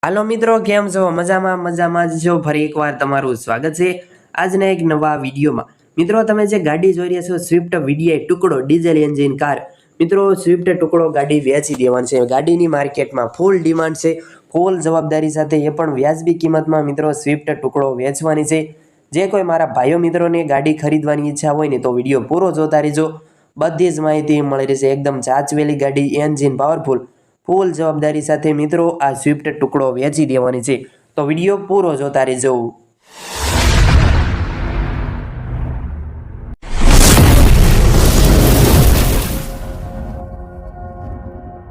હાલો મિત્રો, કેમ છો? મજામાં જ છો? ફરી એકવાર તમારું સ્વાગત છે આજના એક નવા વિડીયોમાં। મિત્રો, તમે જે ગાડી જોઈ રહ્યા છો સ્વિફ્ટ વીડીઆઈ ટુકડો ડીઝલ એન્જિન કાર। મિત્રો, સ્વિફ્ટ ટુકડો ગાડી વેચી દેવાની છે। ગાડીની માર્કેટમાં ફૂલ ડિમાન્ડ છે, ફૂલ જવાબદારી સાથે એ પણ વ્યાજબી કિંમતમાં મિત્રો સ્વિફ્ટ ટુકડો વેચવાની છે। જે કોઈ મારા ભાઈઓ મિત્રોને ગાડી ખરીદવાની ઈચ્છા હોય ને તો વિડીયો પૂરો જોતા રહેજો, બધી જ માહિતી મળી રહેશે। એકદમ ચાચવેલી ગાડી, એન્જિન પાવરફુલ, ફૂલ જવાબદારી સાથે મિત્રો આ સ્વિફ્ટ ટુકડો વેચી દેવાની છે, તો વિડીયો પૂરો જોતા રહેજો।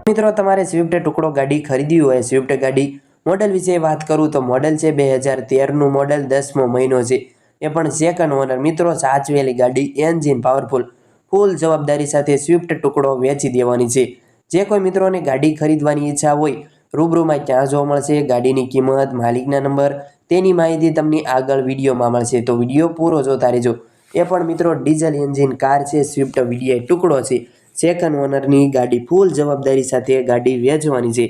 મિત્રો, તમારે સ્વિફ્ટ ટુકડો ગાડી ખરીદવી હોય, સ્વિફ્ટ ગાડી મોડલ વિશે વાત કરું તો મોડલ છે 2013નું મોડલ, 10મો મહિનો છે, એ પણ સેકન્ડ ઓનર। મિત્રો, સાચવેલી ગાડી, એન્જિન પાવરફુલ, ફૂલ જવાબદારી સાથે સ્વિફ્ટ ટુકડો વેચી દેવાની છે। જે કોઈ મિત્રોને ગાડી ખરીદવાની ઈચ્છા હોય, રૂબરૂમાં ક્યાં જોવા મળશે, ગાડીની કિંમત, માલિકના નંબર, તેની માહિતી તમને આગળ વિડીયોમાં મળશે, તો વિડીયો પૂરો જોતા રહેજો। એ પણ મિત્રો ડીઝલ એન્જિન કાર છે, સ્વિફ્ટ વીડીઆઈ ટુકડો છે, સેકન્ડ ઓનરની ગાડી, ફૂલ જવાબદારી સાથે ગાડી વેચવાની છે।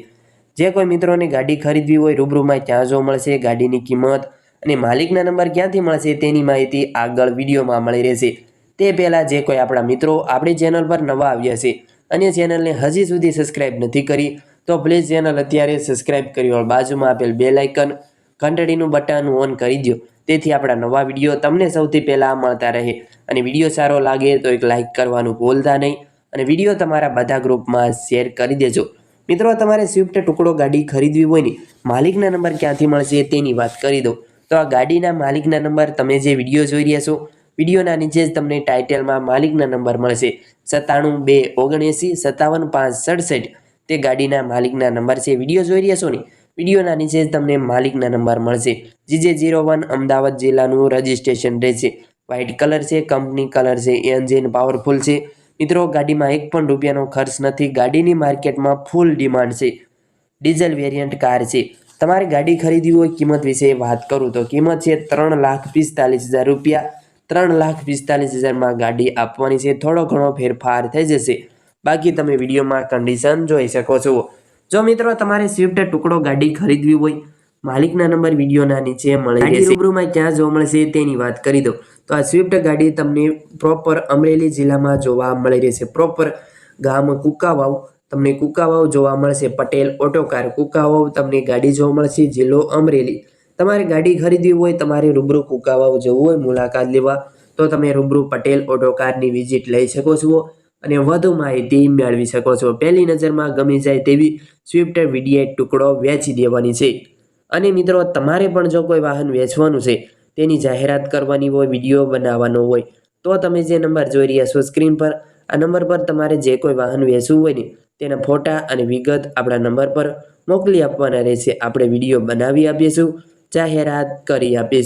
જે કોઈ મિત્રોને ગાડી ખરીદવી હોય, રૂબરૂમાં ક્યાં જોવા મળશે, ગાડીની કિંમત અને માલિકના નંબર ક્યાંથી મળશે તેની માહિતી આગળ વિડીયોમાં મળી રહેશે। તે પહેલાં જે કોઈ આપણા મિત્રો આપણી ચેનલ પર નવા આવ્યા છે અને ચેનલને હજી સુધી સબસ્ક્રાઈબ નથી કરી તો પ્લીઝ ચેનલ અત્યારે સબસ્ક્રાઈબ કરી લો, બાજુમાં આપેલ બેલ આઇકન ઘંટડીનું બટન ઓન કરી દો, તેથી આપણા નવા વિડીયો તમને સૌથી પહેલાં મળતા રહે। અને વિડીયો સારો લાગે તો એક લાઇક કરવાનું ભૂલતા નહીં અને વિડીયો તમારા બધા ગ્રુપમાં શેર કરી દેજો। મિત્રો, તમારે સ્વિફ્ટ ટુકડો ગાડી ખરીદવી હોય ને માલિકના નંબર ક્યાંથી મળશે તેની વાત કરી દો તો આ ગાડીના માલિકના નંબર તમે જે વિડીયો જોઈ રહ્યા છો, વિડીયોના નીચે જ તમને ટાઇટલમાં માલિકના નંબર મળશે, 97 279 57 5 67, તે ગાડીના માલિકના નંબર છે। વિડીયો જોઈ રહ્યા છો ને, વિડીયોના નીચે જ તમને માલિકના નંબર મળશે। GJ01 અમદાવાદ જિલ્લાનું રજિસ્ટ્રેશન રહેશે, વ્હાઇટ કલર છે, કંપની કલર છે, એન્જિન પાવરફુલ છે। મિત્રો, ગાડીમાં એક પણ રૂપિયાનો ખર્ચ નથી, ગાડીની માર્કેટમાં ફૂલ ડિમાન્ડ છે, ડીઝલ વેરિયન્ટ કાર છે। તમારે ગાડી ખરીદવી હોય, કિંમત વિશે વાત કરું તો કિંમત છે 3,45,000 રૂપિયા। 3,45,000માં ગાડી આપવાની છે, થોડો ઘણો ફેરફાર થઈ જશે, બાકી તમે વિડીયોમાં કન્ડિશન જોઈ શકો છો। જો મિત્રો તમારે સ્વિફ્ટ ટુકડો ગાડી ખરીદવી હોય, માલિકના નંબર વિડીયોના નીચે મળી રહેશે। રૂબરૂમાં ક્યાં જોવા મળશે તેની વાત કરી દો તો આ સ્વિફ્ટ ગાડી તમને પ્રોપર અમરેલી જિલ્લામાં જોવા મળી રહેશે, પ્રોપર ગામ કુકાવાવ, તમને કુકાવાવ જોવા મળશે। પટેલ ઓટોકાર કુકાવાવ તમને ગાડી જોવા મળશે, જિલ્લો અમરેલી। તમારે ગાડી ખરીદવી હોય, તમારે રૂબરૂ કુકાવાવ જવું હોય મુલાકાત લેવા તો તમે રૂબરૂ પટેલ ઓટોકારની વિઝિટ લઈ શકો છો અને વધુ માહિતી મેળવી શકો છો। પહેલી નજરમાં ગમી જાય તેવી સ્વિફ્ટ વીડીઆઈ ટુકડો વેચી દેવાની છે। અને મિત્રો, તમારે પણ જો કોઈ વાહન વેચવાનું છે, તેની જાહેરાત કરવાની હોય, વિડીયો બનાવવાનો હોય તો તમે જે નંબર જોઈ રહ્યા છો સ્ક્રીન પર, આ નંબર પર તમારે જે કોઈ વાહન વેચવું હોય ને તેના ફોટા અને વિગત આપણા નંબર પર મોકલી આપવાના રહેશે। આપણે વિડીયો બનાવી આપીશું, જાહેરાત કરી આપીશું।